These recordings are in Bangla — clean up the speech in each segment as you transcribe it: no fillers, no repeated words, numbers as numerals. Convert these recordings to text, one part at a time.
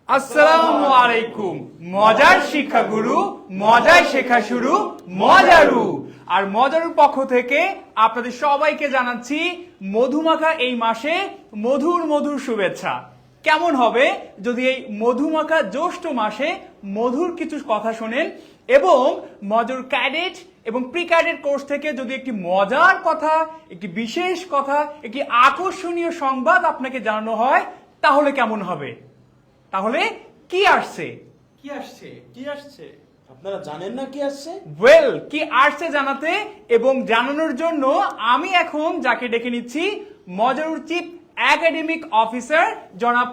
আসসালামু আলাইকুম। মজার শিক্ষাগুরু, মজায় শেখা শুরু, মজারু। আর মজারুর পক্ষ থেকে আপনাদের সবাইকে জানাচ্ছি মধুমাখা এই মাসে মধুর মধুর শুভেচ্ছা। কেমন হবে যদি এই মধুমাখা জ্যৈষ্ঠ মাসে মধুর কিছু কথা শোনেন এবং মজার ক্যাডেট এবং প্রি ক্যাডেট কোর্স থেকে যদি একটি মজার কথা, একটি বিশেষ কথা, একটি আকর্ষণীয় সংবাদ আপনাকে জানানো হয়, তাহলে কেমন হবে? তাহলে কি আসছে? আপনারা জানেন না কি আসছে? ওয়েল, কি আসছে জানাতে এবং জানানোর জন্য আমি এখন যাকে ডেকে নিচ্ছি মজারুর চিফ একাডেমিক অফিসার জনাব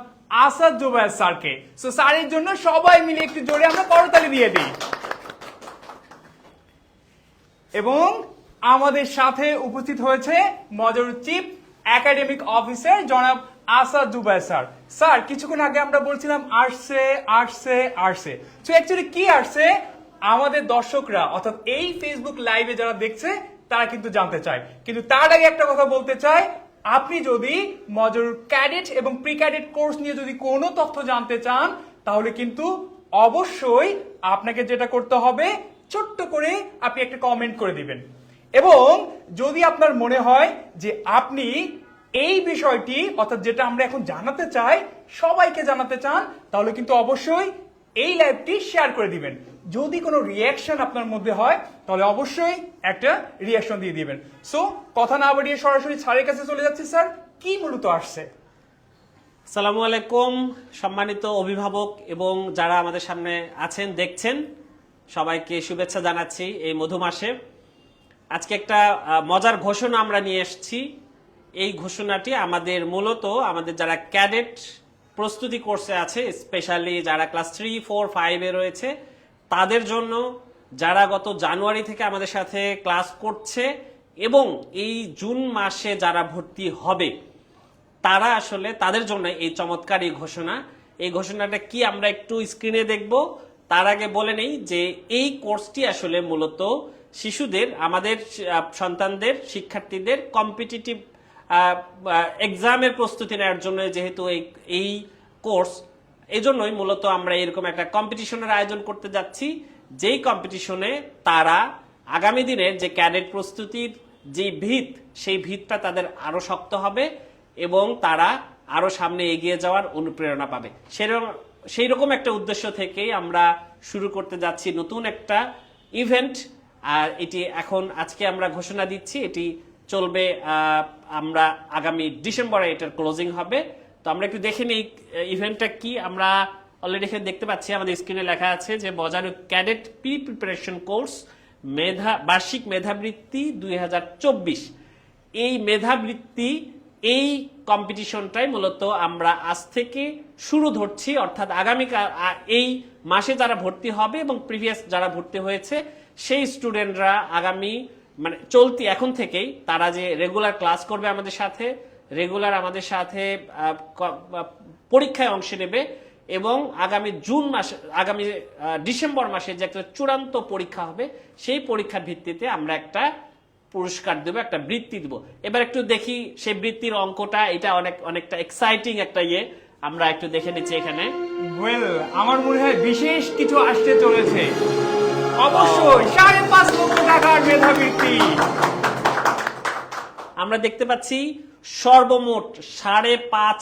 আসাদ জুবায়ের স্যারকে। সো স্যারের জন্য সবাই মিলে একটু জোরে আমরা করতালি দিয়ে দিই। এবং আমাদের সাথে উপস্থিত হয়েছে মজারুর চিফ একাডেমিক অফিসার জনাব আসাদ জুবায়ের স্যার। স্যার, কিছুক্ষণ আগে আমরা বলছিলাম আসছে আসছে আসছে। তো অ্যাকচুয়ালি কি আসছে আমাদের দর্শকরা অর্থাৎ এই ফেসবুক লাইভে যারা দেখছে তারা কিন্তু জানতে চায়। কিন্তু তার আগে একটা কথা বলতে চাই, আপনি যদি মজারুর ক্যাডেট এবং প্রি ক্যাডেট কোর্স নিয়ে যদি কোনো তথ্য জানতে চান তাহলে কিন্তু অবশ্যই আপনাকে যেটা করতে হবে, ছোট্ট করে আপনি একটা কমেন্ট করে দিবেন। এবং যদি আপনার মনে হয় যে আপনি এই বিষয়টি অর্থাৎ যেটা আমরা এখন জানাতে চাই সবাইকে জানাতে চান, তাহলে কিন্তু অবশ্যই এই লাইভটি শেয়ার করে দিবেন। যদি কোনো রিয়াকশন আপনার মধ্যে হয় তাহলে অবশ্যই একটা রিয়াকশন দিয়ে দিবেন। সো কথা না বাড়িয়ে সরাসরি স্যারের কাছে চলে যাচ্ছি। স্যার, কি মূলত আসছে? আসসালামু আলাইকুম সম্মানিত অভিভাবক এবং যারা আমাদের সামনে আছেন দেখছেন, সবাইকে শুভেচ্ছা জানাচ্ছি এই মধু মাসে। আজকে একটা মজার ঘোষণা আমরা নিয়ে এসেছি। এই ঘোষণাটি আমাদের মূলত আমাদের যারা ক্যাডেট প্রস্তুতি কোর্সে আছে, স্পেশালি যারা ক্লাস 3, 4, 5-এ রয়েছে তাদের জন্য, যারা গত জানুয়ারি থেকে আমাদের সাথে ক্লাস করছে এবং এই জুন মাসে যারা ভর্তি হবে তারা আসলে তাদের জন্য এই চমৎকার এই ঘোষণা। এই ঘোষণাটা কি আমরা একটু স্ক্রিনে দেখব। তার আগে বলে নেই যে এই কোর্সটি আসলে মূলত শিশুদের, আমাদের সন্তানদের, শিক্ষার্থীদের কম্পিটিটিভ এক্সামের প্রস্তুতি নেওয়ার জন্য যেহেতু এই কোর্স, এই জন্যই মূলত আমরা এরকম একটা কম্পিটিশনের আয়োজন করতে যাচ্ছি, যেই কম্পিটিশনে তারা আগামী দিনের যে ক্যাডেট প্রস্তুতির যে ভিত, সেই ভিতটা তাদের আরো শক্ত হবে এবং তারা আরো সামনে এগিয়ে যাওয়ার অনুপ্রেরণা পাবে। সেই রকম একটা উদ্দেশ্য থেকেই আমরা শুরু করতে যাচ্ছি নতুন একটা ইভেন্ট। আর এটি এখন আজকে আমরা ঘোষণা দিচ্ছি, এটি চলবে আমরা আগামী ডিসেম্বরে এটার ক্লোজিং হবে। তো আমরা একটু দেখে নিই ইভেন্টটা কি। আমরা অলরেডি এখানে দেখতে পাচ্ছি আমাদের স্ক্রিনে লেখা আছে যে মজারু ক্যাডেট প্রি প্রিপারেশন কোর্স বার্ষিক মেধাবৃত্তি 2024। এই মেধাবৃত্তি, এই কম্পিটিশনটাই মূলত আমরা আজ থেকে শুরু ধরছি, অর্থাৎ আগামীকাল এই মাসে যারা ভর্তি হবে এবং প্রিভিয়াস যারা ভর্তি হয়েছে সেই স্টুডেন্টরা আগামী চলতি এখন থেকেই তারা যে রেগুলার ক্লাস করবে আমাদের সাথে, রেগুলার আমাদের সাথে পরীক্ষায় অংশ নেবে এবং আগামী জুন মাসে, আগামী ডিসেম্বর মাসে যে একটা চূড়ান্ত পরীক্ষা হবে, সেই পরীক্ষার ভিত্তিতে আমরা একটা পুরস্কার দেবো, একটা বৃত্তি দেবো। এবার একটু দেখি সেই বৃত্তির অঙ্কটা। এটা অনেকটা এক্সাইটিং একটা ইয়ে, আমরা একটু দেখে নিচ্ছি এখানে। ওয়েল, আমার মনে হয় বিশেষ কিছু আসতে চলেছে। অবশ্যই 5.5 লক্ষ টাকার মেধাবৃত্তি। আমরা দেখতে পাচ্ছি সর্বমোট 5.5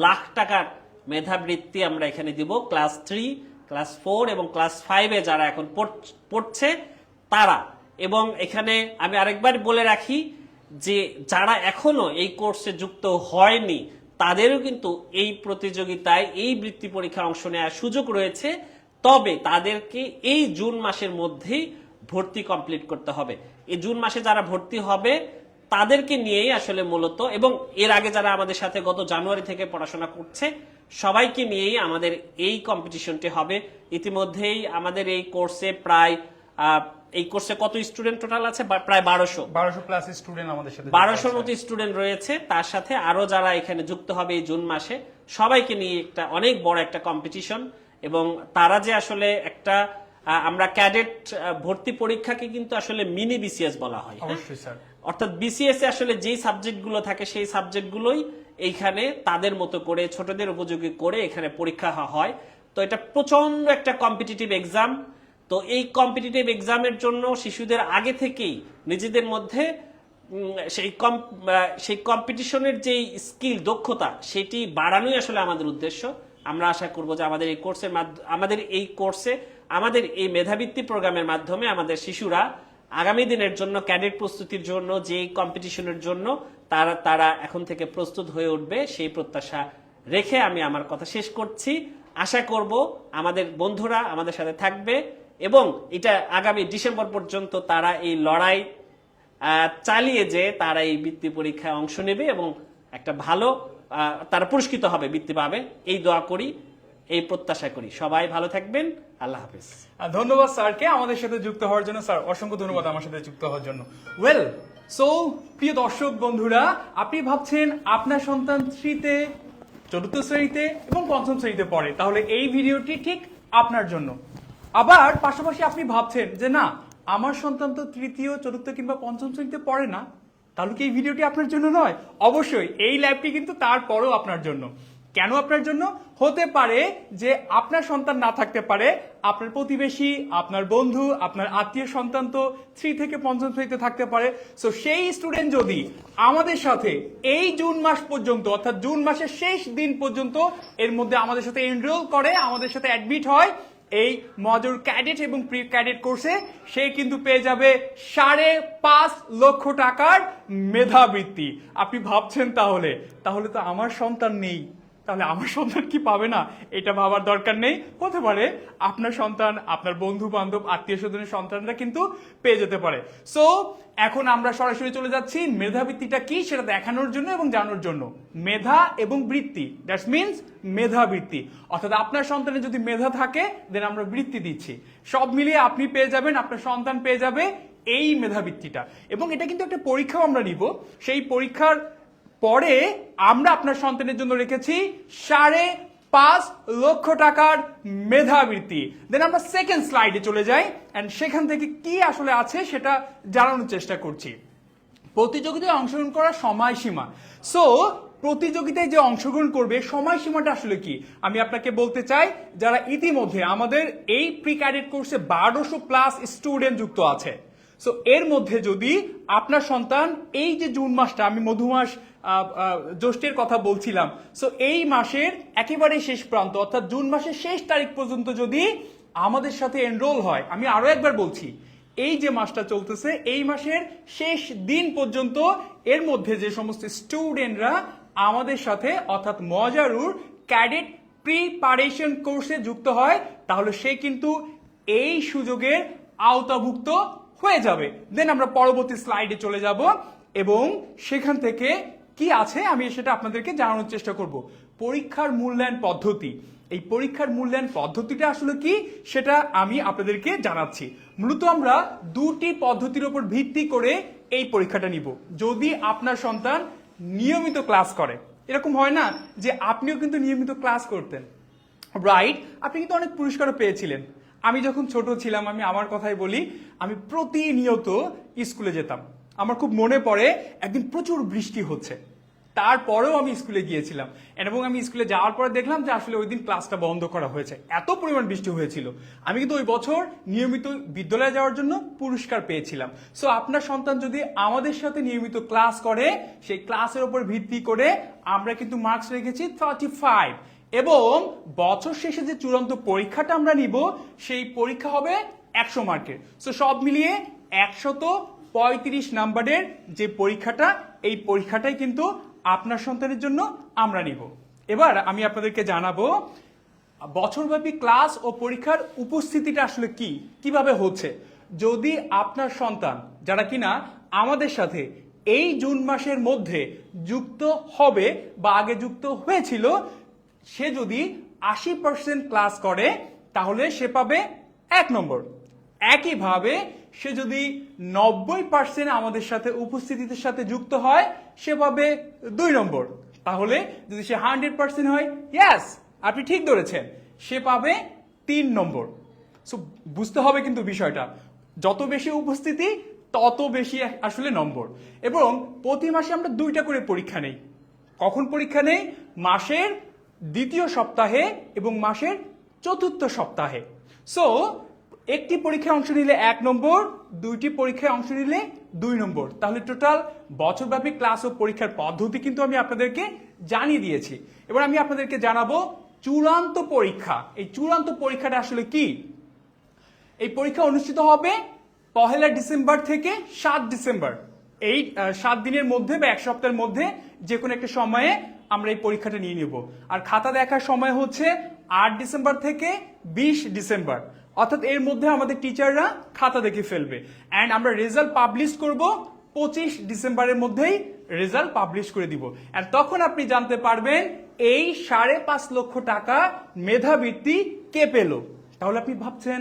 লাখ টাকার মেধাবৃত্তি আমরা এখানে দিব ক্লাস 3, ক্লাস 4 এবং ক্লাস 5-এ যারা এখন পড়ছে তারা। এবং এখানে আমি আরেকবার বলে রাখি যে যারা এখনো এই কোর্সে যুক্ত হয়নি তাদেরও কিন্তু এই প্রতিযোগিতায়, এই বৃত্তি পরীক্ষায় অংশ নেওয়ার সুযোগ রয়েছে। তবে তাদেরকে এই জুন মাসের মধ্যেই ভর্তি কমপ্লিট করতে হবে। এই জুন মাসে যারা ভর্তি হবে তাদেরকে নিয়েই আসলে মূলত, এবং এর আগে যারা আমাদের সাথে গত জানুয়ারি থেকে পড়াশোনা করছে সবাইকে নিয়েই আমাদের এই কম্পিটিশনটি হবে। ইতিমধ্যেই আমাদের এই কোর্সে প্রায় এই কোর্সে কত স্টুডেন্ট টোটাল আছে? প্রায় 1200 প্লাস স্টুডেন্ট আমাদের সাথে, 1200-র মতো স্টুডেন্ট রয়েছে। তার সাথে আরো যারা এখানে যুক্ত হবে এই জুন মাসে, সবাইকে নিয়ে একটা অনেক বড় একটা কম্পিটিশন। এবং তারা যে আসলে একটা আমরা ক্যাডেট ভর্তি পরীক্ষাকে কিন্তু আসলে মিনি বিসিএস বলা হয়। অবশ্যই স্যার। অর্থাৎ বিসিএস এ আসলে যেই সাবজেক্টগুলো থাকে সেই সাবজেক্টগুলোই এইখানে তাদের মতো করে ছোটদের উপযোগী করে এখানে পরীক্ষা হয়। তো এটা প্রচন্ড একটা কম্পিটিটিভ এক্সাম। তো এই কম্পিটিটিভ এক্সামের জন্য শিশুদের আগে থেকেই নিজেদের মধ্যে সেই কম্পিটিশনের যে স্কিল দক্ষতা সেটি বাড়ানোই আসলে আমাদের উদ্দেশ্য। আমরা আশা করব যে আমাদের এই কোর্সে আমাদের এই মেধাবৃত্তি প্রোগ্রামের মাধ্যমে আমাদের শিশুরা আগামী দিনের জন্য ক্যাডেট প্রস্তুতির জন্য যে কম্পিটিশনের জন্য তারা এখন থেকে প্রস্তুত হয়ে উঠবে, সেই প্রত্যাশা রেখে আমি আমার কথা শেষ করছি। আশা করব আমাদের বন্ধুরা আমাদের সাথে থাকবে এবং এটা আগামী ডিসেম্বর পর্যন্ত তারা এই লড়াই চালিয়ে যে তারা এই বৃত্তি পরীক্ষায় অংশ নেবে এবং একটা ভালো তারা পুরস্কৃত হবে, বৃত্তি পাবে, এই দোয়া করি, এই প্রত্যাশা করি। সবাই ভালো থাকবেন, আল্লাহ হাফেজ। ধন্যবাদ স্যারকে আমাদের সাথে যুক্ত হওয়ার জন্য। স্যার অসংখ্য ধন্যবাদ আমার সাথে যুক্ত হওয়ার জন্য। ওয়েল, সো প্রিয় দর্শক বন্ধুরা, আপনি ভাবছেন আপনার সন্তান 3-তে, 4র্থ শ্রেণীতে এবং 5ম শ্রেণীতে পড়ে, তাহলে এই ভিডিওটি ঠিক আপনার জন্য। আবার পাশাপাশি আপনি ভাবছেন যে না, আমার সন্তান তো 3য়, 4র্থ কিংবা 5ম শ্রেণীতে পড়ে না, তাহলে কি এই ভিডিওটি আপনার জন্য নয়? অবশ্যই এই লাইভটি কিন্তু তারপরও আপনার জন্য। কেন আপনার জন্য? হতে পারে যে আপনার সন্তান না থাকতে পারে, আপনার প্রতিবেশী, আপনার বন্ধু, আপনার আত্মীয় সন্তান তো 3 থেকে 5ম শ্রেণীতে থাকতে পারে। সো সেই স্টুডেন্ট যদি আমাদের সাথে এই জুন মাস পর্যন্ত, অর্থাৎ জুন মাসের শেষ দিন পর্যন্ত এর মধ্যে আমাদের সাথে এনরোল করে, আমাদের সাথে অ্যাডমিট হয় এই মজুর ক্যাডেট এবং প্রি ক্যাডেট কোর্সে, সে কিন্তু পেয়ে যাবে 5.5 লক্ষ টাকার মেধাবৃত্তি। আপনি ভাবছেন তাহলে তো আমার সন্তান নেই, তাহলে আমার সন্তান কি পাবে না? এটা ভাবার দরকার নেই। হতে পারে আপনার সন্তান, আপনার বন্ধু বান্ধব, আত্মীয় স্বজনের সন্তানরা কিন্তু পেয়ে যেতে পারে। সো এখন আমরা সরাসরি চলে যাচ্ছি মেধাবৃত্তিটা কি সেটা দেখানোর জন্য এবং জানানোর জন্য। মেধা এবং বৃত্তি, দ্যাটস মিনস মেধাবৃত্তি, অর্থাৎ আপনার সন্তানের যদি মেধা থাকে দেন আমরা বৃত্তি দিচ্ছি। সব মিলিয়ে আপনি পেয়ে যাবেন, আপনার সন্তান পেয়ে যাবে এই মেধাবৃত্তিটা। এবং এটা কিন্তু একটা পরীক্ষাও আমরা নিব। সেই পরীক্ষার পরে আমরা আপনার সন্তানের জন্য রেখেছি 5.5 লক্ষ টাকার মেধাবৃত্তি। দেন আমরা সেকেন্ড স্লাইডে চলে যাই এন্ড সেখান থেকে কি আসলে আছে সেটা জানানোর চেষ্টা করছি। প্রতিযোগিতায় অংশগ্রহণ করার সময়সীমা। সো প্রতিযোগিতায় যে অংশগ্রহণ করবে সময়সীমাটা আসলে কি আমি আপনাকে বলতে চাই। যারা ইতিমধ্যে আমাদের এই প্রি ক্যাডেট কোর্সে 1200+ স্টুডেন্ট যুক্ত আছে, সো এর মধ্যে যদি আপনার সন্তান এই যে জুন মাসটা, আমি মধুমাস জ্যৈষ্ঠের কথা বলছিলাম, সো এই মাসের একেবারে শেষ প্রান্ত অর্থাৎ জুন মাসের শেষ তারিখ পর্যন্ত যদি আমাদের সাথে এনরোল হয়, আমি আরো একবার বলছি, এই যে মাসটা চলতেছে এই মাসের শেষ দিন পর্যন্ত এর মধ্যে যে সমস্ত স্টুডেন্টরা আমাদের সাথে অর্থাৎ মজারুর ক্যাডেট প্রিপারেশন কোর্সে যুক্ত হয়, তাহলে সে কিন্তু এই সুযোগের আওতাভুক্ত হয়ে যাবে। দেন আমরা পরবর্তী স্লাইডে চলে যাব এবং সেখান থেকে কি আছে আমি সেটা আপনাদেরকে জানানোর চেষ্টা করব। পরীক্ষার মূল্যায়ন পদ্ধতি, এই পরীক্ষার মূল্যায়ন পদ্ধতিটা আসলে কি সেটা আমি আপনাদেরকে জানাচ্ছি। মূলত আমরা 2টি পদ্ধতির উপর ভিত্তি করে এই পরীক্ষাটা নিব। যদি আপনার সন্তান নিয়মিত ক্লাস করে, এরকম হয় না যে আপনিও কিন্তু নিয়মিত ক্লাস করতেন, রাইট? আপনি কিন্তু অনেক পুরস্কারও পেয়েছিলেন। আমি যখন ছোট ছিলাম, আমি আমার কথাই বলি, আমি প্রতিনিয়ত স্কুলে যেতাম। আমার খুব মনে পড়ে একদিন প্রচুর বৃষ্টি হচ্ছে, তারপরেও আমি স্কুলে গিয়েছিলাম এবং আমি স্কুলে যাওয়ার পরে দেখলাম যে আসলে ওই দিন ক্লাসটা বন্ধ করা হয়েছে, এত পরিমাণ বৃষ্টি হয়েছিল। আমি কিন্তু ওই বছর নিয়মিত বিদ্যালয়ে যাওয়ার জন্য পুরস্কার পেয়েছিলাম। সো আপনার সন্তান যদি আমাদের সাথে নিয়মিত ক্লাস করে, সেই ক্লাসের উপর ভিত্তি করে আমরা কিন্তু মার্কস রেখেছি 35 এবং বছর শেষে যে চূড়ান্ত পরীক্ষাটা আমরা নিব সেই পরীক্ষা হবে 100 মার্কের। সো সব মিলিয়ে 135 নাম্বারের যে পরীক্ষাটা, এই পরীক্ষাটাই কিন্তু আপনার সন্তানের জন্য আমরা নিব। এবার আমি আপনাদেরকে জানাবো বছরব্যাপী ক্লাস ও পরীক্ষার উপস্থিতিটা আসলে কিভাবে হচ্ছে। যদি আপনার সন্তান যারা কিনা আমাদের সাথে এই জুন মাসের মধ্যে যুক্ত হবে বা আগে যুক্ত হয়েছিল, সে যদি 80% ক্লাস করে তাহলে সে পাবে 1 নম্বর। একইভাবে সে যদি 90% আমাদের সাথে উপস্থিতির সাথে যুক্ত হয় সে পাবে 2 নম্বর। তাহলে যদি সে 100% হয়, ইয়েস আপনি ঠিক ধরেছেন, সে পাবে 3 নম্বর। সো বুঝতে হবে কিন্তু বিষয়টা, যত বেশি উপস্থিতি তত বেশি আসলে নম্বর। এবং প্রতি মাসে আমরা 2টা করে পরীক্ষা নেই, কখন পরীক্ষা নেই? মাসের দ্বিতীয় সপ্তাহে এবং মাসের চতুর্থ সপ্তাহে। সো একটি পরীক্ষায় অংশ নিলে 1 নম্বর, দুইটি পরীক্ষায় অংশ নিলে 2 নম্বর। তাহলে টোটাল বছরব্যাপী ক্লাস ও পরীক্ষার পদ্ধতি কিন্তু আমি আপনাদেরকে জানিয়ে দিয়েছি। এবার আমি আপনাদেরকে জানাবো চূড়ান্ত পরীক্ষা। এই চূড়ান্ত পরীক্ষাটা আসলে কি? এই পরীক্ষা অনুষ্ঠিত হবে 1 ডিসেম্বর থেকে 7 ডিসেম্বর। এই 7 দিনের মধ্যে বা 1 সপ্তাহের মধ্যে যে কোনো একটা সময়ে আমরা এই পরীক্ষাটা নিয়ে নেব। আর খাতা দেখার সময় হচ্ছে 8 ডিসেম্বর থেকে 20 ডিসেম্বর। অর্থাৎ এর মধ্যে আমাদের টিচাররা খাতা দেখে ফেলবে। অ্যান্ড আমরা রেজাল্ট পাবলিশ করব 25 ডিসেম্বরের মধ্যেই রেজাল্ট পাবলিশ করে দিব। অ্যান্ড তখন আপনি জানতে পারবেন এই 5.5 লক্ষ টাকা মেধাবৃত্তি কে পেল। তাহলে আপনি ভাবছেন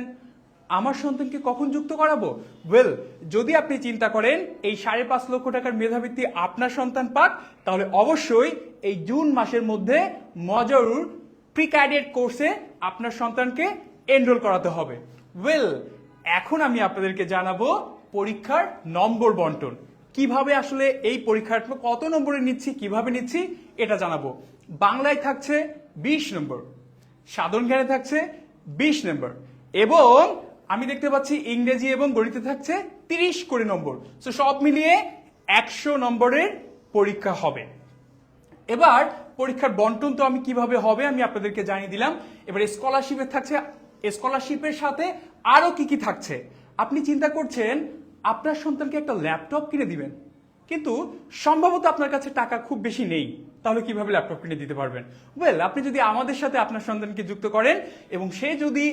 আমার সন্তানকে কখন যুক্ত করাবো? ওয়েল, যদি আপনি চিন্তা করেন এই 5.5 লক্ষ টাকার মেধাবৃত্তি আপনার সন্তান পাক, তাহলে অবশ্যই এই জুন মাসের মধ্যে মজারুর প্রি ক্যাডেট কোর্সে আপনার সন্তানকে এনরোল করাতে হবে। ওয়েল, এখন আমি আপনাদেরকে জানাবো পরীক্ষার নম্বর বন্টন। কিভাবে আসলে এই পরীক্ষার কত নম্বরে নিচ্ছি, কিভাবে নিচ্ছি এটা জানাবো। বাংলায় থাকছে 20 নম্বর, সাধারণ জ্ঞানে থাকছে 20 নম্বর, এবং আমি দেখতে পাচ্ছি ইংরেজি এবং গণিতে থাকছে 30 করে নম্বর। সো সব মিলিয়ে 100 নম্বরের পরীক্ষা হবে। এবার পরীক্ষার বন্টন তো আমি কিভাবে হবে আমি আপনাদেরকে জানিয়ে দিলাম। এবার স্কলারশিপের থাকছে, স্কলারশিপের সাথে আরো কি কি থাকছে। আপনি চিন্তা করছেন আপনার সন্তানকে একটা ল্যাপটপ কিনে দিবেন, কিন্তু সম্ভবত আপনার কাছে টাকা খুব বেশি নেই, তাহলে কিভাবে ল্যাপটপ কিনে দিতে পারবেন? ওয়েল, আপনি যদি আমাদের সাথে আপনার সন্তানকে যুক্ত করেন এবং সে যদি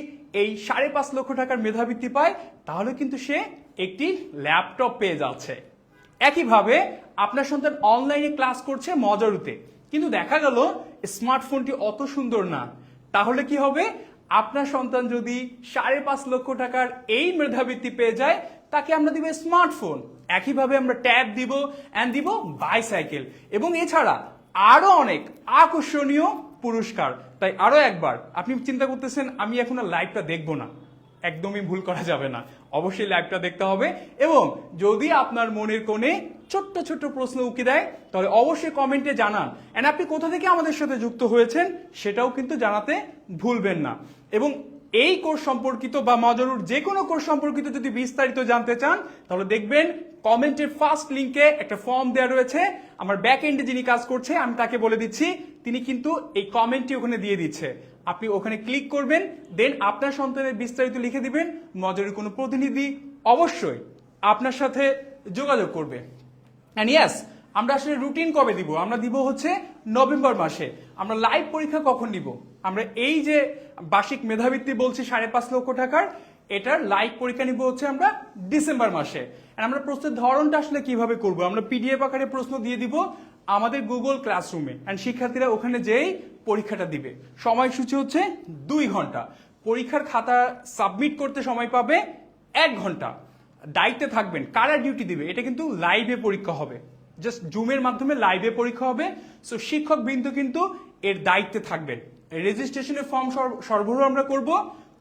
এই 5.5 লক্ষ টাকার মেধাবৃত্তি পায়, তাহলে কিন্তু সে একটি ল্যাপটপ পেয়ে যাচ্ছে। একইভাবে আপনার সন্তান অনলাইনে ক্লাস করছে মজারুতে, কিন্তু দেখা গেল স্মার্টফোনটি অত সুন্দর না, তাহলে কি হবে? আপনার সন্তান যদি 5.5 লক্ষ টাকার এই মেধাবৃত্তি পেয়ে যায়, তাকে আমরা দিব স্মার্টফোন। একইভাবে আমরা ট্যাব দিব অ্যান্ড দিব বাইসাইকেল, এবং এছাড়া আরো অনেক আকর্ষণীয় পুরস্কার। তাই আরো একবার, আপনি চিন্তা করতেছেন আমি এখন আর লাইভটা দেখবো না, একদমই ভুল করা যাবে না, অবশ্যই লাইভটা দেখতে হবে। এবং যদি আপনার মনের কোণে ছোট্ট ছোট্ট প্রশ্ন উকি দেয়, তাহলে অবশ্যই কমেন্টে জানান। এন্ড আপনি কোথা থেকে আমাদের সাথে যুক্ত হয়েছেন সেটাও কিন্তু জানাতে ভুলবেন না। এবং এই কোর্স সম্পর্কিত বা মজারুর যে কোনো কোর্স সম্পর্কিত যদি বিস্তারিত জানতে চান, তাহলে দেখবেন কমেন্টের ফার্স্ট লিংকে একটা ফর্ম দেওয়া রয়েছে। আমার ব্যাক এন্ডে যিনি কাজ করছে আমি তাকে বলে দিচ্ছি, তিনি কিন্তু এই কমেন্টটি ওখানে দিয়ে দিচ্ছে। আপনি ওখানে ক্লিক করবেন, দেন আপনার সন্তানের বিস্তারিত লিখে দিবেন। মজারুর কোনো প্রতিনিধি অবশ্যই আপনার সাথে যোগাযোগ করবে। এন্ড ইয়েস, আমরা আসলে রুটিন কবে দিব? আমরা দিব হচ্ছে নভেম্বর মাসে। আমরা লাইভ পরীক্ষা কখন দিব? আমরা এই যে বার্ষিক মেধাবৃত্তি বলছি 5.5 লক্ষ টাকার, এটার লাইভ পরীক্ষা নিব হচ্ছে আমরা ডিসেম্বর মাসে। আর আমরা প্রশ্নের ধরনটা আসলে কিভাবে করব? আমরা পিডিএফ আকারে প্রশ্ন দিয়ে দিব আমাদের গুগল ক্লাসরুমে, এন্ড শিক্ষার্থীরা ওখানে যেই পরীক্ষাটা দিবে। সময়সূচি হচ্ছে 2 ঘন্টা। পরীক্ষার খাতা সাবমিট করতে সময় পাবে 1 ঘন্টা। দায়িত্বে থাকবেন। কারা ডিউটি দিবে? এটা কিন্তু লাইভে পরীক্ষা হবে, জাস্ট জুমের মাধ্যমে লাইভে পরীক্ষা হবে। সো শিক্ষক বৃন্দ কিন্তু এর দায়িত্বে থাকবেন। রেজিস্ট্রেশনের ফর্ম সরবরাহ আমরা করব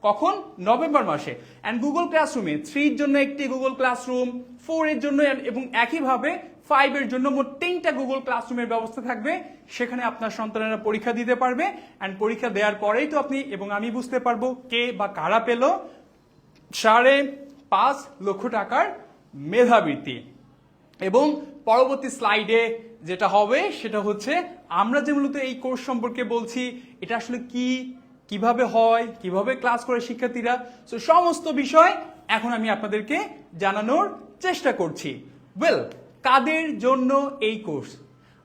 কখন? নভেম্বর মাসে। অ্যান্ড গুগল ক্লাসরুমে 3 এর জন্য একটি গুগল ক্লাসরুম, 4 এর জন্য এবং একইভাবে 5 এর জন্য মোট 3টা গুগল ক্লাসরুমের ব্যবস্থা থাকবে। সেখানে আপনার সন্তানেরা পরীক্ষা দিতে পারবে। অ্যান্ড পরীক্ষা দেওয়ার পরেই তো আপনি এবং আমি বুঝতে পারবো কে বা কারা পেল 5.5 লক্ষ টাকার মেধাবৃত্তি। এবং পরবর্তী স্লাইডে যেটা হবে সেটা হচ্ছে আমরা যে মূলত এই কোর্স সম্পর্কে বলছি, এটা আসলে কি, কিভাবে হয়, কিভাবে ক্লাস করে শিক্ষার্থীরা, সো সমস্ত বিষয় এখন আমি আপনাদেরকে জানানোর চেষ্টা করছি। ওয়েল, কাদের জন্য এই কোর্স?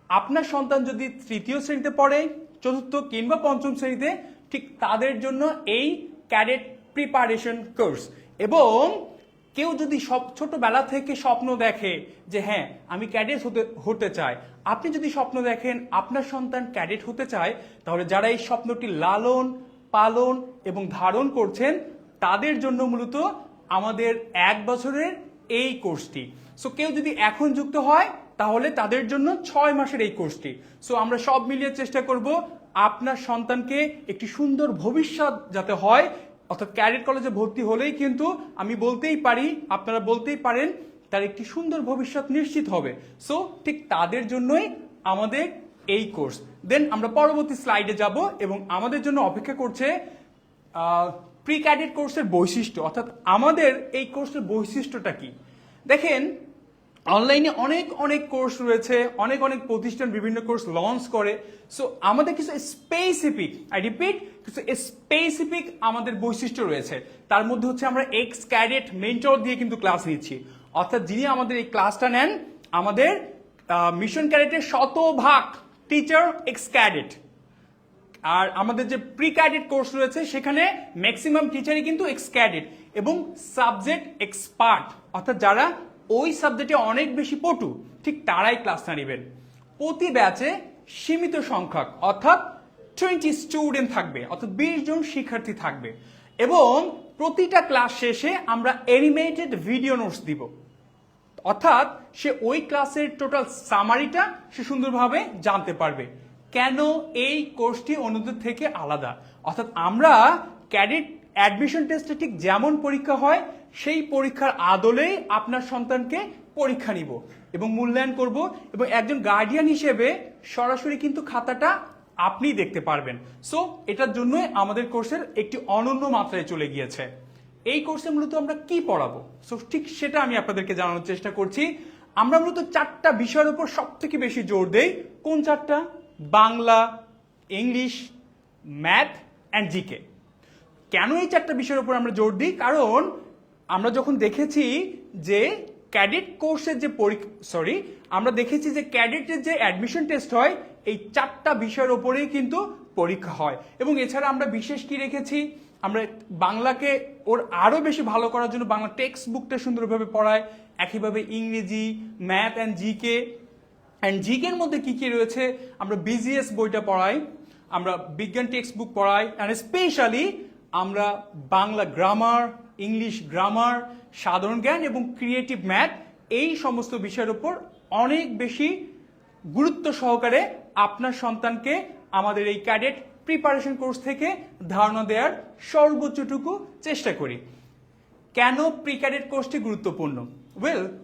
আপনার সন্তান যদি 3য় শ্রেণীতে পড়ে, 4র্থ কিংবা 5ম শ্রেণীতে, ঠিক তাদের জন্য এই ক্যাডেট প্রিপারেশন কোর্স। এবং কেউ যদি ছোটবেলা থেকে স্বপ্ন দেখে যে হ্যাঁ আমি ক্যাডেট হতে চাই, আপনি যদি স্বপ্ন দেখেন আপনার সন্তান ক্যাডেট হতে চায়, তাহলে যারা এই স্বপ্নটি লালন পালন এবং ধারণ করছেন তাদের জন্য মূলত আমাদের 1 বছরের এই কোর্সটি। সো কেউ যদি এখন যুক্ত হয় তাহলে তাদের জন্য 6 মাসের এই কোর্সটি। সো আমরা সব মিলিয়ে চেষ্টা করব আপনার সন্তানকে একটি সুন্দর ভবিষ্যৎ যাতে হয়, অর্থাৎ ক্যাডেট কলেজে ভর্তি হলেই কিন্তু আমি বলতেই পারি, আপনারা বলতেই পারেন তার একটি সুন্দর ভবিষ্যৎ নিশ্চিত হবে। সো ঠিক তাদের জন্যই আমাদের এই কোর্স। দেন আমরা পরবর্তী স্লাইডে যাব এবং আমাদের জন্য অপেক্ষা করছে প্রি ক্যাডেট কোর্সের বৈশিষ্ট্য, অর্থাৎ আমাদের এই কোর্সের বৈশিষ্ট্যটা কি। দেখেন, অনলাইনে অনেক অনেক কোর্স রয়েছে, অনেক অনেক প্রতিষ্ঠান বিভিন্ন কোর্স লঞ্চ করে। সো আমাদের কিছু স্পেসিফিক, আই রিপিট, কিছু স্পেসিফিক আমাদের বৈশিষ্ট্য রয়েছে। তার মধ্যে হচ্ছে আমরা এক্স ক্যাডেট মেন্টর দিয়ে কিন্তু ক্লাস নিচ্ছি, অর্থাৎ যিনি আমাদের এই ক্লাসটা নেন আমাদের মিশন ক্যাডেটের শতভাগ টিচার এক্স ক্যাডেট। আর আমাদের যে প্রি ক্যাডেট কোর্স রয়েছে সেখানে ম্যাক্সিমাম টিচারই কিন্তু এক্স ক্যাডেট এবং সাবজেক্ট এক্সপার্ট, অর্থাৎ যারা ওই সাবজেক্টে অনেক বেশি পটু, ঠিক তারাই ক্লাসটা নেবেন। প্রতি ব্যাচে সীমিত সংখ্যক অর্থাৎ 20 স্টুডেন্ট থাকবে, অর্থাৎ 20 জন শিক্ষার্থী থাকবে এবং প্রতিটা ক্লাস শেষে আমরা অ্যানিমেটেড ভিডিও নোটস দিব, অর্থাৎ সে ওই ক্লাসের টোটাল সামারিটা সে সুন্দরভাবে জানতে পারবে। কেন এই কোর্সটি অন্যদের থেকে আলাদা, অর্থাৎ আমরা ক্যাডেট অ্যাডমিশন টেস্টে ঠিক যেমন পরীক্ষা হয় সেই পরীক্ষার আদলেই আপনার সন্তানকে পরীক্ষা নিব এবং মূল্যায়ন করব এবং একজন গার্ডিয়ান হিসেবে সরাসরি কিন্তু খাতাটা আপনি দেখতে পারবেন। সো এটার জন্যই আমাদের কোর্সের একটি অনন্য মাত্রায় চলে গিয়েছে। এই কোর্সে মূলত আমরা কি পড়াবো, সো ঠিক সেটা আমি আপনাদেরকে জানানোর চেষ্টা করছি। আমরা মূলত 4টা বিষয়ের উপর সব থেকে বেশি জোর দেই। কোন 4টা? Bangla, English, math and GK. কেন এই 4টা বিষয়ের উপর আমরা জোর দিই? কারণ আমরা যখন দেখেছি যে ক্যাডেট কোর্সের যে আমরা দেখেছি যে ক্যাডেটের যে অ্যাডমিশন টেস্ট হয় এই 4টা বিষয়ের উপরেই কিন্তু পরীক্ষা হয়। এবং এছাড়া আমরা বিশেষ কি রেখেছি, আমরা বাংলাকে ওর আরো বেশি ভালো করার জন্য বাংলা টেক্সট বুকটা সুন্দরভাবে পড়ায়, একইভাবে ইংরেজি, ম্যাথ অ্যান্ড জিকের মধ্যে কি কি রয়েছে, আমরা বিজিএস বইটা পড়াই, আমরা বিজ্ঞান টেক্সট বুক পড়াই, অ্যান্ড স্পেশালি আমরা বাংলা গ্রামার, ইংলিশ গ্রামার, সাধারণ জ্ঞান এবং ক্রিয়েটিভ ম্যাথ, এই সমস্ত বিষয়ের উপর অনেক বেশি গুরুত্ব সহকারে আপনার সন্তানকে আমাদের এই ক্যাডেট প্রিপারেশন কোর্স থেকে ধারণা দেওয়ার সর্বোচ্চটুকু চেষ্টা করি। কেন প্রি ক্যাডেট কোর্সটি গুরুত্বপূর্ণ?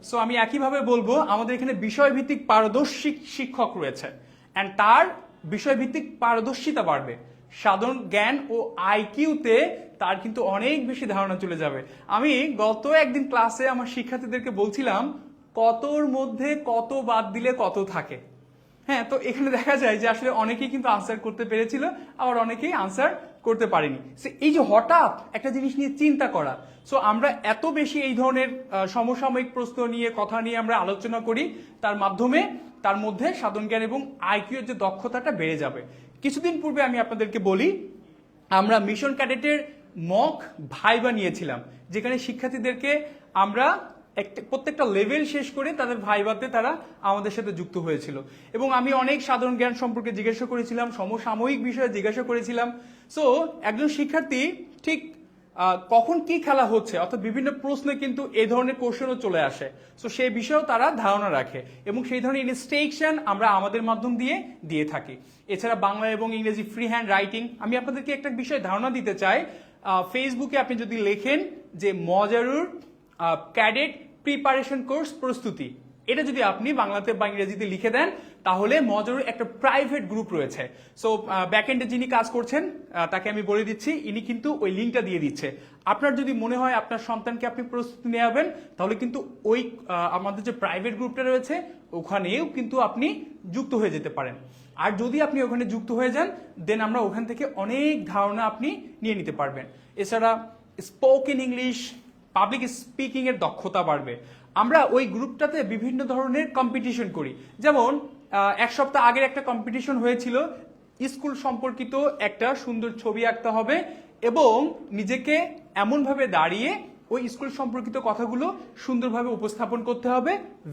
সো আমি একইভাবে বলবো, আমাদের এখানে বিষয়ভিত্তিক পারদর্শী শিক্ষক রয়েছে অ্যান্ড তার বিষয়ভিত্তিক পারদর্শিতা বাড়বে। সাধারণ জ্ঞান ও আইকিউতে তার কিন্তু অনেক বেশি ধারণা চলে যাবে। আমি গত একদিন ক্লাসে আমার শিক্ষার্থীদেরকে বলছিলাম কতর মধ্যে কত বাদ দিলে কত থাকে। হ্যাঁ, তো এখানে দেখা যায় যে আসলে অনেকেই কিন্তু আনসার করতে পেরেছিল, আবার অনেকেই আনসার করতে পারেনি। এই যে হঠাৎ একটা জিনিস নিয়ে চিন্তা করা, সো আমরা এত বেশি এই ধরনের সমসাময়িক প্রশ্ন নিয়ে কথা নিয়ে আমরা আলোচনা করি, তার মাধ্যমে তার মধ্যে সাধারণ জ্ঞান এবং আইকিউ এর যে দক্ষতাটা বেড়ে যাবে। কিছুদিন পূর্বে আমি আপনাদেরকে বলি, আমরা মিশন ক্যাডেটের মক ভাইবা নিয়েছিলাম, যেখানে শিক্ষার্থীদেরকে আমরা প্রত্যেকটা লেভেল শেষ করে তাদের ভাইভাতে তারা আমাদের সাথে যুক্ত হয়েছিল এবং আমি অনেক সাধারণ জ্ঞান সম্পর্কে জিজ্ঞাসা করেছিলাম, সমসাময়িক বিষয়ে জিজ্ঞাসা করেছিলাম। সো একজন শিক্ষার্থী ঠিক কখন কি খেলা হচ্ছে, অর্থাৎ বিভিন্ন প্রশ্নে কিন্তু এই ধরনের কোশ্চেনও চলে আসে, সো সেই বিষয়েও তারা ধারণা রাখে এবং সেই ধরনের ইনস্ট্রাকশন আমরা আমাদের মাধ্যম দিয়ে থাকি। এছাড়া বাংলা এবং ইংরেজি ফ্রি হ্যান্ড রাইটিং। আমি আপনাদেরকে একটা বিষয় ধারণা দিতে চাই, ফেসবুকে আপনি যদি লেখেন যে মজারুর ক্যাডেট প্রিপারেশন কোর্স প্রস্তুতি, এটা যদি আপনি বাংলাতে বা ইংরেজিতে লিখে দেন তাহলে মজারুর একটা প্রাইভেট গ্রুপ রয়েছে। সো ব্যাকএন্ডে যিনি কাজ করছেন তাকে আমি বলে দিচ্ছি, ইনি কিন্তু ওই লিঙ্কটা দিয়ে দিচ্ছে। আপনার যদি মনে হয় আপনার সন্তানকে আপনি প্রস্তুতি নেওয়াবেন তাহলে কিন্তু ওই আমাদের যে প্রাইভেট গ্রুপটা রয়েছে ওখানেও কিন্তু আপনি যুক্ত হয়ে যেতে পারেন। আর যদি আপনি ওখানে যুক্ত হয়ে যান দেন আমরা ওখান থেকে অনেক ধারণা আপনি নিয়ে নিতে পারবেন। এছাড়া স্পোকেন ইংলিশ, পাবলিক স্পিকিং এর দক্ষতা বাড়বে। আমরা ওই গ্রুপটাতে বিভিন্ন ধরনের কম্পিটিশন করি, যেমন এক সপ্তাহ আগের একটা কম্পিটিশন হয়েছিল, স্কুল সম্পর্কিত একটা সুন্দর ছবি আঁকতে হবে এবং নিজেকে এমনভাবে দাঁড়িয়ে ওই স্কুল সম্পর্কিত কথাগুলো সুন্দরভাবে উপস্থাপন করতে হবে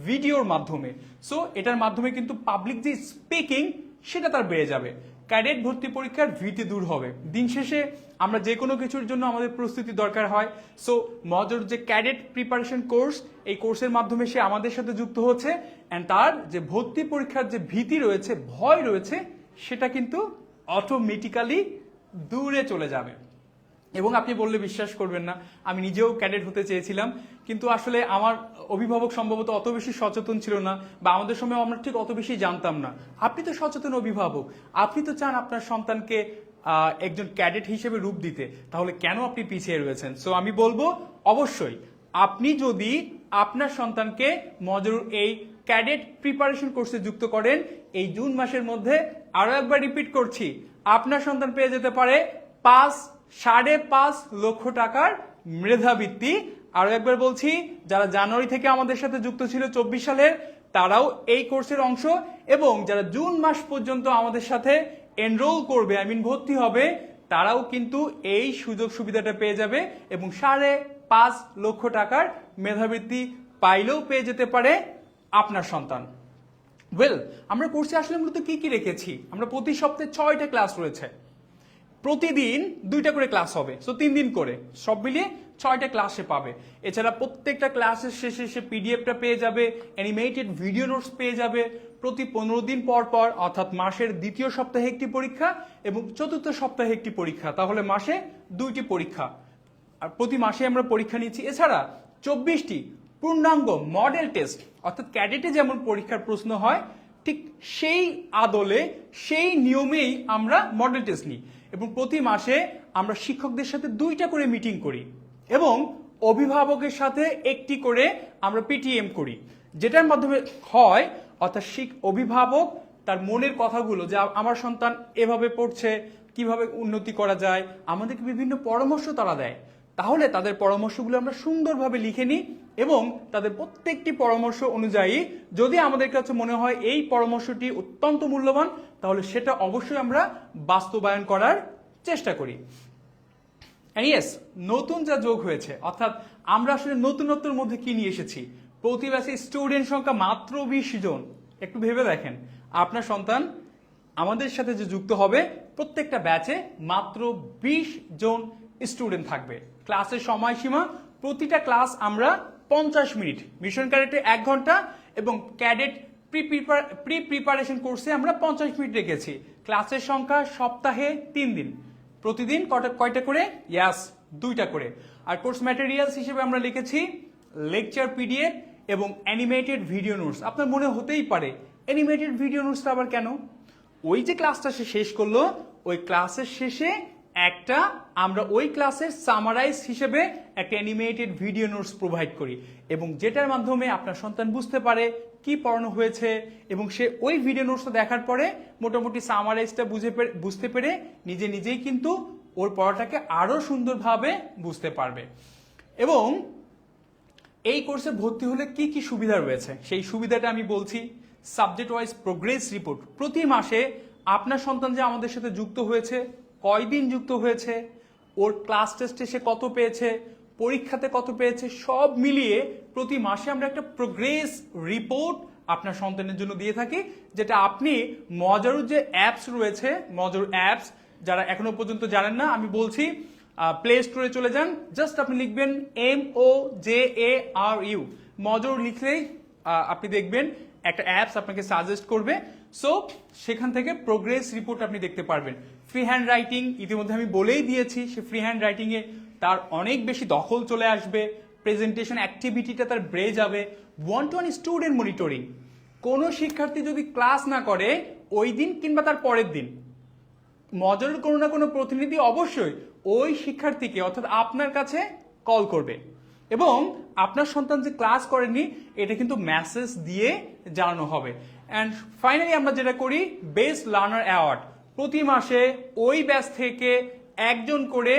ভিডিওর মাধ্যমে। সো এটার মাধ্যমে কিন্তু পাবলিক যে স্পিকিং সেটা তার বেড়ে যাবে। ক্যাডেট ভর্তি পরীক্ষার ভীতি দূর হবে। দিন শেষে আমরা যে কোনো কিছুর জন্য আমাদের প্রস্তুতি দরকার হয়, সো মজার যে ক্যাডেট প্রিপারেশন কোর্স, এই কোর্সের মাধ্যমে সে আমাদের সাথে যুক্ত হচ্ছে অ্যান্ড তার যে ভর্তি পরীক্ষার যে ভীতি রয়েছে, ভয় রয়েছে, সেটা কিন্তু অটোমেটিক্যালি দূরে চলে যাবে। এবং আপনি বললে বিশ্বাস করবেন না, আমি নিজেও ক্যাডেট হতে চেয়েছিলাম, কিন্তু আসলে আমার অভিভাবক সম্ভবত অত বেশি সচেতন ছিল না, বা আমাদের সময় আমরা ঠিক অত বেশি জানতাম না। আপনি তো সচেতন অভিভাবক, আপনি তো চান আপনার সন্তানকে একজন ক্যাডেট হিসেবে রূপ দিতে, তাহলে কেন আপনি পিছিয়ে রয়েছেন? সো আমি বলবো অবশ্যই আপনি যদি আপনার সন্তানকে মজরুর এই ক্যাডেট প্রিপারেশন কোর্সে যুক্ত করেন, এই জুন মাসের মধ্যে আরো একবার রিপিট করছি, আপনার সন্তান পেয়ে যেতে পারে 5.5 লক্ষ টাকার মেধাবৃত্তি। আরো একবার বলছি, যারা জানুয়ারি থেকে আমাদের সাথে যুক্ত ছিল 24 সালের, তারাও এই কোর্সের অংশ, এবং যারা জুন মাস পর্যন্ত আমাদের সাথে এনরোল করবে, ভর্তি হবে, তারাও কিন্তু এই সুযোগ সুবিধাটা পেয়ে যাবে, এবং 5.5 লক্ষ টাকার মেধাবৃত্তি পাইলেও পেয়ে যেতে পারে আপনার সন্তান। ওয়েল, আমরা কোর্সে আসলে মূলত কি কি রেখেছি? আমরা প্রতি সপ্তাহে 6টা ক্লাস রয়েছে, প্রতিদিন 2টা করে ক্লাস হবে, সো 3 দিন করে, সব মিলিয়ে 6টা ক্লাসে পাবে। এছাড়া প্রত্যেকটা ক্লাসের শেষে সে পিডিএফটা পেয়ে যাবে, অ্যানিমেটেড ভিডিও নোটস পেয়ে যাবে। প্রতি 15 দিন পর পর, অর্থাৎ মাসের 2য় সপ্তাহে একটি পরীক্ষা এবং 4র্থ সপ্তাহে একটি পরীক্ষা, তাহলে মাসে 2টি পরীক্ষা। আর প্রতি মাসে আমরা পরীক্ষা নিচ্ছি। এছাড়া 24টি পূর্ণাঙ্গ মডেল টেস্ট, অর্থাৎ ক্যাডেটে যেমন পরীক্ষার প্রশ্ন হয় ঠিক সেই আদলে, সেই নিয়মেই আমরা মডেল টেস্ট নিই। এবং প্রতি মাসে আমরা শিক্ষকদের সাথে 2টা করে মিটিং করি, এবং অভিভাবকের সাথে একটি করে আমরা পিটিএম করি, যেটার মাধ্যমে হয়, অর্থাৎ অভিভাবক তার মনের কথাগুলো, যে আমার সন্তান এভাবে পড়ছে, কিভাবে উন্নতি করা যায়, আমাদেরকে বিভিন্ন পরামর্শ তারা দেয়। তাহলে তাদের পরামর্শগুলো আমরা সুন্দরভাবে লিখে নিই, এবং তাদের প্রত্যেকটি পরামর্শ অনুযায়ী যদি আমাদের কাছে মনে হয় এই পরামর্শটি অত্যন্ত মূল্যবান, তাহলে সেটা অবশ্যই আমরা বাস্তবায়ন করার চেষ্টা করি। ইয়েস, নতুন যা যোগ হয়েছে, অর্থাৎ আমরা আসলে নতুনত্বের মধ্যে কি নিয়ে এসেছি? প্রতি ব্যাচে স্টুডেন্ট সংখ্যা মাত্র 20 জন। একটু ভেবে দেখেন, আপনার সন্তান আমাদের সাথে যে যুক্ত হবে, প্রত্যেকটা ব্যাচে মাত্র 20 জন স্টুডেন্ট থাকবে। ক্লাসের সময়সীমা, প্রতিটা ক্লাস আমরা 50 মিনিট, মিশন ক্যাডেটে 1 ঘন্টা, এবং ক্যাডেট প্রি প্রিপারেশন কোর্সে আমরা 50 মিনিট রেখেছি। ক্লাসের সংখ্যা সপ্তাহে 3 দিন, প্রতিদিন কয়টা করে? ইয়াস, 2টা করে। আর কোর্স ম্যাটেরিয়ালস হিসেবে আমরা লিখেছি লেকচার পিডিএফ এবং অ্যানিমেটেড ভিডিও নোটস। আপনার মনে হতেই পারে অ্যানিমেটেড ভিডিও নোটসটা আবার কেন? ওই যে ক্লাসটা সে শেষ করলো, ওই ক্লাসের শেষে আমরা ওই ক্লাসের সামারাইজ হিসেবে একটা অ্যানিমেটেড ভিডিও নোটস প্রোভাইড করি, এবং যেটার মাধ্যমে আপনার সন্তান বুঝতে পারে কি পড়ানো হয়েছে, এবং সে ওই ভিডিও নোটসটা দেখার পরে মোটামুটি সামারাইজটা বুঝতে পেরে নিজেই কিন্তু ওর পড়াটাকে আরো সুন্দরভাবে বুঝতে পারবে। এবং এই কোর্সে ভর্তি হলে কি কি সুবিধা রয়েছে, সেই সুবিধাটা আমি বলছি। সাবজেক্ট ওয়াইজ প্রোগ্রেস রিপোর্ট, প্রতি মাসে আপনার সন্তান যে আমাদের সাথে যুক্ত হয়েছে, কয়দিন যুক্ত হয়েছে, ওর ক্লাস টেস্টে সে কত পেয়েছে, পরীক্ষাতে কত পেয়েছে, সব মিলিয়ে প্রতি মাসে আমরা একটা প্রোগ্রেস রিপোর্ট আপনার সন্তানের জন্য দিয়ে থাকি, যেটা আপনি মজারুর যে অ্যাপস রয়েছে, মজারুর অ্যাপস, যারা এখনো পর্যন্ত জানেন না, আমি বলছি প্লে স্টোরে চলে যান, জাস্ট আপনি লিখবেন MOJARU, মজারুর লিখলেই আপনি দেখবেন একটা অ্যাপস আপনাকে সাজেস্ট করবে। সো সেখান থেকে প্রোগ্রেস রিপোর্ট আপনি দেখতে পারবেন। ফ্রি হ্যান্ড রাইটিং ইতিমধ্যে আমি বলেই দিয়েছি, সে ফ্রি হ্যান্ড রাইটিং এ তার অনেক বেশি দখল চলে আসবে, প্রেজেন্টেশন অ্যাক্টিভিটিটা তার বেড়ে যাবে। 1-to-1 স্টুডেন্ট মনিটরিং, কোনো শিক্ষার্থী যদি ক্লাস না করে ওই দিন কিংবা তার পরের দিন, মজারুর কোনো না কোনো প্রতিনিধি অবশ্যই ওই শিক্ষার্থীকে, অর্থাৎ আপনার কাছে কল করবে, এবং আপনার সন্তান যে ক্লাস করেনি এটা কিন্তু মেসেজ দিয়ে জানানো হবে। অ্যান্ড ফাইনালি আমরা যেটা করি, বেস্ট লার্নার অ্যাওয়ার্ড, প্রতি মাসে ওই ব্যাচ থেকে একজন করে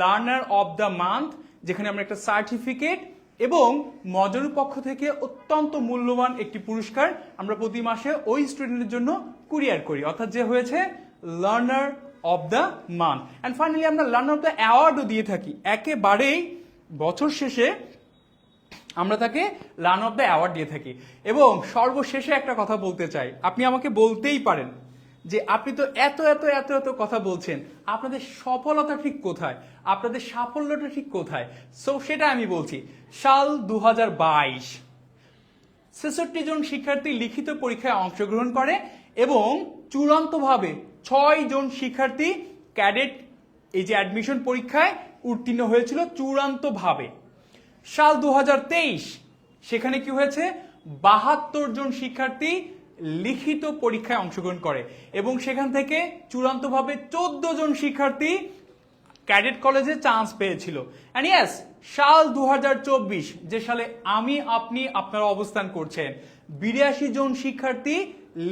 লার্নার অব দ্য মান্থ, যেখানে আমরা একটা সার্টিফিকেট এবং মজারুর পক্ষ থেকে অত্যন্ত মূল্যবান একটি পুরস্কার আমরা প্রতি মাসে ওই স্টুডেন্টের জন্য কুরিয়ার করি, অর্থাৎ যে হয়েছে learner of the month. And finally আমরা লার্নার অব দ্য অ্যাওয়ার্ডও দিয়ে থাকি, একেবারেই বছর শেষে আমরা তাকে লার্নার অব দ্য অ্যাওয়ার্ড দিয়ে থাকি। এবং সর্বশেষে একটা কথা বলতে চাই, আপনি আমাকে বলতেই পারেন যে আপনি তো এত এত এত এত কথা বলছেন, আপনাদের সফলতা ঠিক কোথায়, আপনাদের সাফল্যটা ঠিক কোথায়? সো সেটা আমি বলছি। সাল 2022, 66 জন শিক্ষার্থী লিখিত পরীক্ষায় অংশগ্রহণ করে, এবং চূড়ান্তভাবে 6 জন শিক্ষার্থী ক্যাডেট এই যে অ্যাডমিশন পরীক্ষায় উত্তীর্ণ হয়েছিল চূড়ান্তভাবে। সাল 2023 সেখানে কি হয়েছে, 72 জন শিক্ষার্থী লিখিত পরীক্ষায় অংশগ্রহণ করে এবং সেখান থেকে চূড়ান্তভাবে 14 জন শিক্ষার্থী ক্যাডেট কলেজে চান্স পেয়েছিল। অ্যান্ড ইয়েস, সাল 2024 যে সালে আমি আপনি আপনারা অবস্থান করছেন, 82 জন শিক্ষার্থী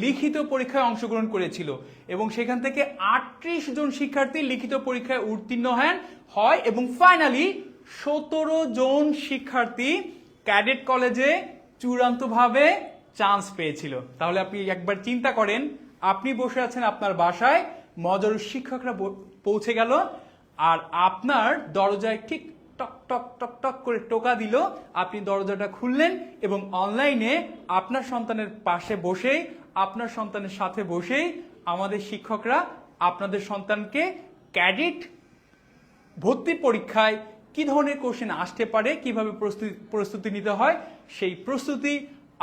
লিখিত পরীক্ষায় অংশগ্রহণ করেছিল এবং সেখান থেকে 38 জন শিক্ষার্থী লিখিত পরীক্ষায় উত্তীর্ণ হয় এবং ফাইনালি 17 জন শিক্ষার্থী ক্যাডেট কলেজে চূড়ান্তভাবে চান্স পেয়েছিল। তাহলে আপনি একবার চিন্তা করেন, আপনি বসে আছেন আপনার বাসায়, মজারুর শিক্ষকরা পৌঁছে গেল আর আপনার দরজায় ঠিক টক টক টক টক করে টোকা দিল, আপনি দরজাটা খুললেন এবং অনলাইনে আপনার সন্তানের পাশে বসেই, আপনার সন্তানের সাথে বসেই আমাদের শিক্ষকরা আপনাদের সন্তানকে ক্যাডেট ভর্তি পরীক্ষায় কি ধরনের কোশ্চেন আসতে পারে, কিভাবে প্রস্তুতি নিতে হয়, সেই প্রস্তুতি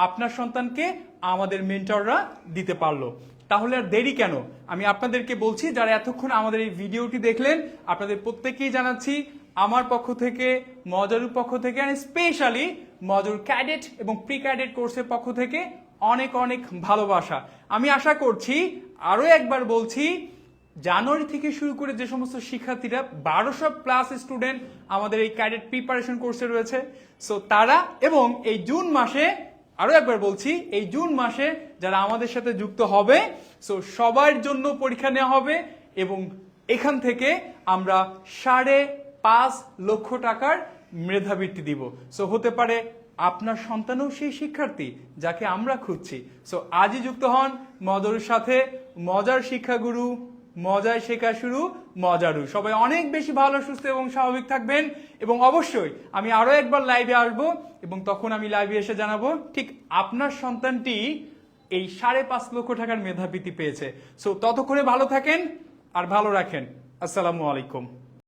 আপনার সন্তানকে আমাদের মেন্টররা দিতে পারলো। তাহলে আর দেরি কেন, আমি আপনাদেরকে বলছি, যারা এতক্ষণ আমাদের এই ভিডিওটি দেখলেন, আপনাদের প্রত্যেককেই জানাচ্ছি আমার পক্ষ থেকে, মজারুর পক্ষ থেকে, স্পেশালি মজারুর ক্যাডেট এবং প্রি ক্যাডেট কোর্সের পক্ষ থেকে অনেক অনেক ভালোবাসা। আমি আশা করছি, আরো একবার বলছি, জানুয়ারি থেকে শুরু করে যে সমস্ত শিক্ষার্থীরা 1200+ স্টুডেন্ট আমাদের এই ক্যাডেট প্রিপারেশন কোর্সে রয়েছে, সো তারা, এবং এই জুন মাসে, আরো একবার বলছি, এই জুন মাসে যারা আমাদের সাথে যুক্ত হবে, সো সবার জন্য পরীক্ষা নেওয়া হবে এবং এখান থেকে আমরা 5.5 লক্ষ টাকার মেধাবৃত্তি দিব। সো হতে পারে আপনার সন্তানও সেই শিক্ষার্থী যাকে আমরা খুঁজছি। সো আজই যুক্ত হন মজারুর সাথে, মজার শিক্ষাগুরু, মজায় শেখা শুরু, মজারু। সবাই অনেক বেশি ভালো, সুস্থ এবং স্বাভাবিক থাকবেন এবং অবশ্যই আমি আরো একবার লাইভে আসবো এবং তখন আমি লাইভে এসে জানাবো ঠিক আপনার সন্তানটি এই 5.5 লক্ষ টাকার মেধাবৃত্তি পেয়েছে। সো ততক্ষণে ভালো থাকেন আর ভালো রাখেন। আসসালামু আলাইকুম।